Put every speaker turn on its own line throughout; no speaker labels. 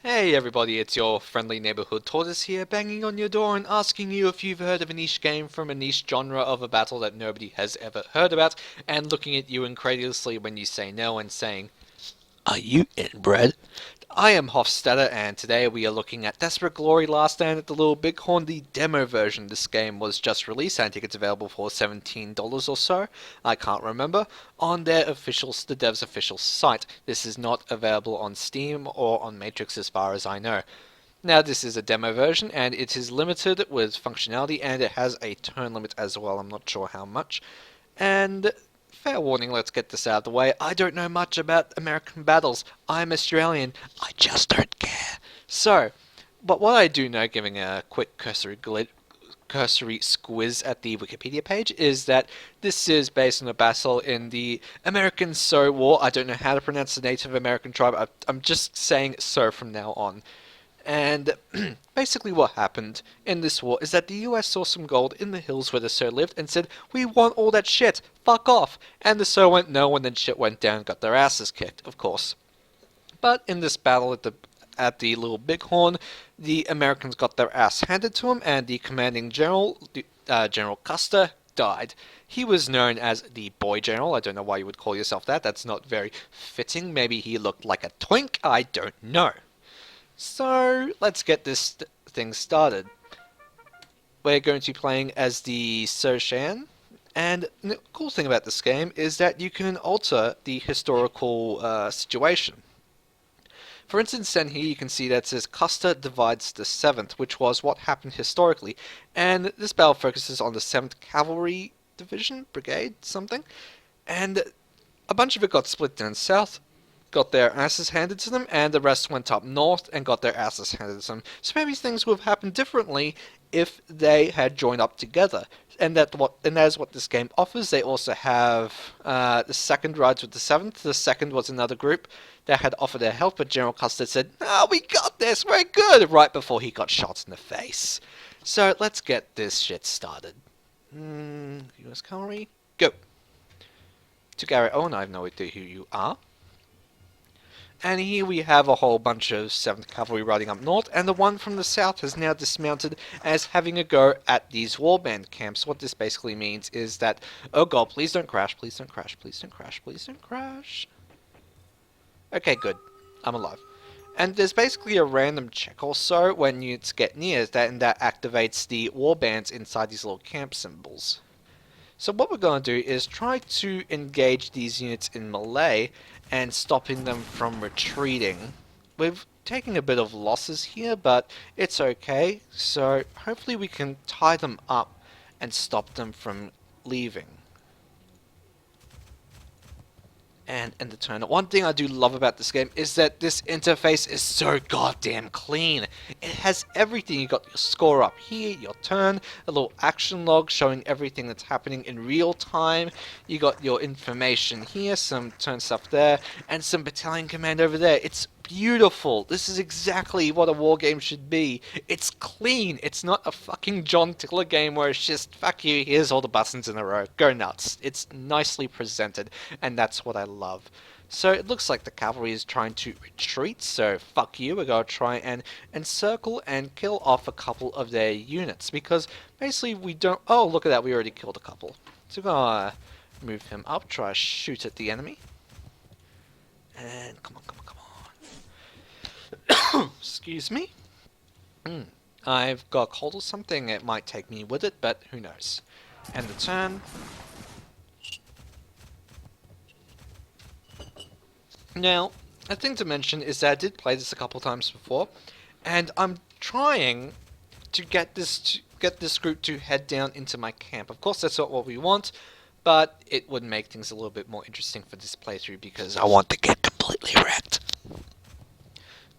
Hey everybody, it's your friendly neighborhood tortoise here, banging on your door and asking you if you've heard of a niche game from a niche genre of a battle that nobody has ever heard about, and looking at you incredulously when you say no and saying, "Are you inbred?" I am Hofstadter, and today we are looking at Desperate Glory Last Stand at the Little Bighorn, the demo version. This game was just released, and I think it's available for $17 or so, I can't remember, on the dev's official site. This is not available on Steam or on Matrix as far as I know. Now, this is a demo version, and it is limited with functionality, and it has a turn limit as well. I'm not sure how much. And fair warning, let's get this out of the way. I don't know much about American battles. I'm Australian. I just don't care. So, but what I do know, giving a quick cursory squiz at the Wikipedia page, is that this is based on a battle in the American Sioux War. I don't know how to pronounce the Native American tribe. I'm just saying Sioux from now on. And basically what happened in this war is that the US saw some gold in the hills where the Sioux lived and said, "We want all that shit, fuck off." And the Sioux went no, and then shit went down and got their asses kicked, of course. But in this battle at the Little Bighorn, the Americans got their ass handed to them, and the commanding general, General Custer, died. He was known as the Boy General. I don't know why you would call yourself that. That's not very fitting. Maybe he looked like a twink. I don't know. So, let's get this thing started. We're going to be playing as the Soshan, and the cool thing about this game is that you can alter the historical situation. For instance, then here you can see that it says Custer divides the 7th, which was what happened historically, and this battle focuses on the 7th Cavalry Division, Brigade, something, and a bunch of it got split down south, got their asses handed to them, and the rest went up north and got their asses handed to them. So maybe things would have happened differently if they had joined up together. And that is what this game offers. They also have the second rides with the 7th. The second was another group that had offered their help, but General Custer said, "No, we got this, we're good," right before he got shot in the face. So let's get this shit started. US Cavalry, go. To Gary Owen, I have no idea who you are. And here we have a whole bunch of 7th Cavalry riding up north, and the one from the south has now dismounted as having a go at these warband camps. What this basically means is that, oh god, please don't crash, please don't crash, please don't crash, please don't crash. Okay, good. I'm alive. And there's basically a random check or so when units get near and that activates the warbands inside these little camp symbols. So what we're going to do is try to engage these units in melee and stopping them from retreating. We've taken a bit of losses here, but it's okay. So hopefully we can tie them up and stop them from leaving. And end the turn. One thing I do love about this game is that this interface is so goddamn clean. It has everything. You got your score up here, your turn, a little action log showing everything that's happening in real time. You got your information here, some turn stuff there, and some battalion command over there. It's beautiful. This is exactly what a war game should be. It's clean. It's not a fucking John Tiller game where it's just, fuck you, here's all the buttons in a row. Go nuts. It's nicely presented, and that's what I love. So it looks like the cavalry is trying to retreat, so fuck you, we're going to try and encircle and kill off a couple of their units, because basically we don't... Oh, look at that, we already killed a couple. So we're going to move him up, try to shoot at the enemy. And come on, come on, come on. Excuse me. I've got a cold or something. It might take me with it, but who knows. End the turn. Now, a thing to mention is that I did play this a couple times before, and I'm trying to get this group to head down into my camp. Of course, that's not what we want, but it would make things a little bit more interesting for this playthrough because I want to get completely wrecked.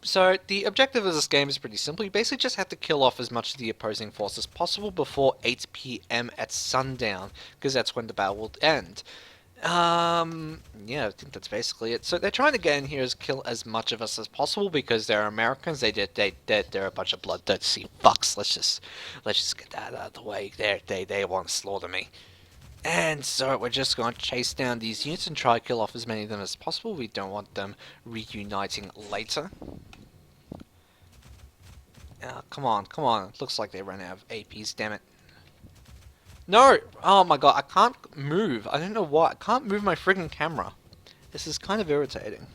So the objective of this game is pretty simple. You basically just have to kill off as much of the opposing force as possible before 8 PM at sundown, because that's when the battle will end. Yeah, I think that's basically it. So they're trying to get in here is kill as much of us as possible because they're Americans. They're a bunch of bloodthirsty fucks. Let's just get that out of the way. They want to slaughter me. And so we're just going to chase down these units and try to kill off as many of them as possible. We don't want them reuniting later. Come on, come on. Looks like they ran out of APs, damn it. No! Oh my god, I can't move. I don't know why. I can't move my friggin' camera. This is kind of irritating.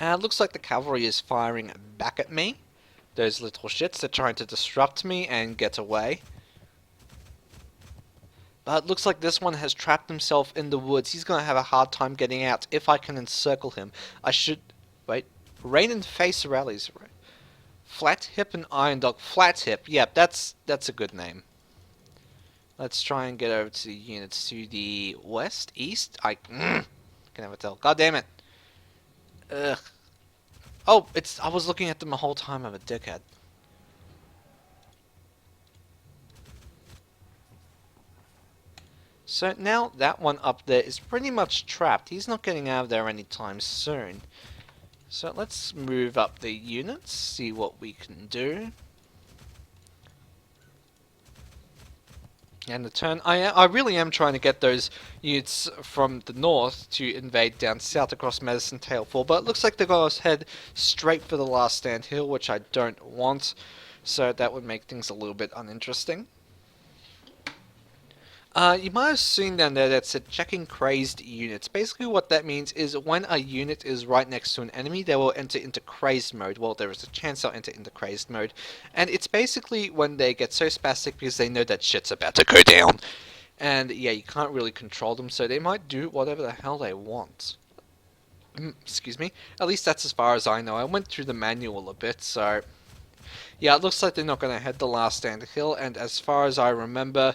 It looks like the cavalry is firing back at me. Those little shits are trying to disrupt me and get away. But it looks like this one has trapped himself in the woods. He's going to have a hard time getting out if I can encircle him. I should... Wait. Rain and face rallies. Flat Hip and Iron Dog. Flat Hip. Yep, that's a good name. Let's try and get over to the units to the west, east. I can never tell. God damn it. Ugh. Oh, I was looking at them the whole time. I'm a dickhead. So now that one up there is pretty much trapped. He's not getting out of there anytime soon. So let's move up the units, see what we can do. And the turn, I really am trying to get those units from the north to invade down south across Medicine Tail Fall, but it looks like they're going to head straight for the last stand hill, which I don't want, so that would make things a little bit uninteresting. You might have seen down there that said checking crazed units. Basically what that means is when a unit is right next to an enemy, they will enter into crazed mode. Well, there is a chance they'll enter into crazed mode. And it's basically when they get so spastic because they know that shit's about to go down. And yeah, you can't really control them, so they might do whatever the hell they want. Excuse me. At least that's as far as I know. I went through the manual a bit, so... Yeah, it looks like they're not going to head the last stand hill, and as far as I remember...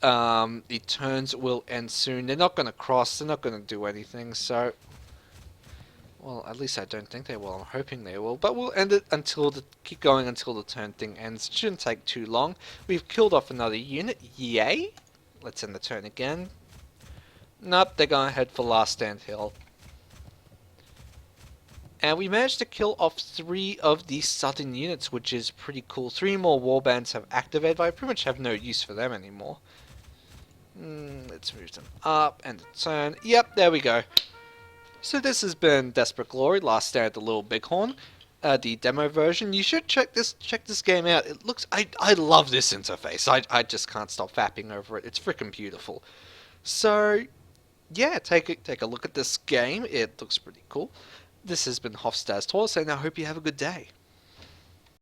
the turns will end soon. They're not going to cross. They're not going to do anything. So, well, at least I don't think they will. I'm hoping they will. But we'll end it until keep going until the turn thing ends. It shouldn't take too long. We've killed off another unit. Yay! Let's end the turn again. Nope, they're going to head for last stand hill. And we managed to kill off 3 of these southern units, which is pretty cool. 3 more warbands have activated, but I pretty much have no use for them anymore. Let's move them up and turn. Yep, there we go. So this has been Desperate Glory, Last Stand at the Little Bighorn, the demo version. You should check this game out. It looks, I love this interface. I just can't stop fapping over it. It's freaking beautiful. So yeah, take a look at this game. It looks pretty cool. This has been Hofstad's Tours, and I hope you have a good day.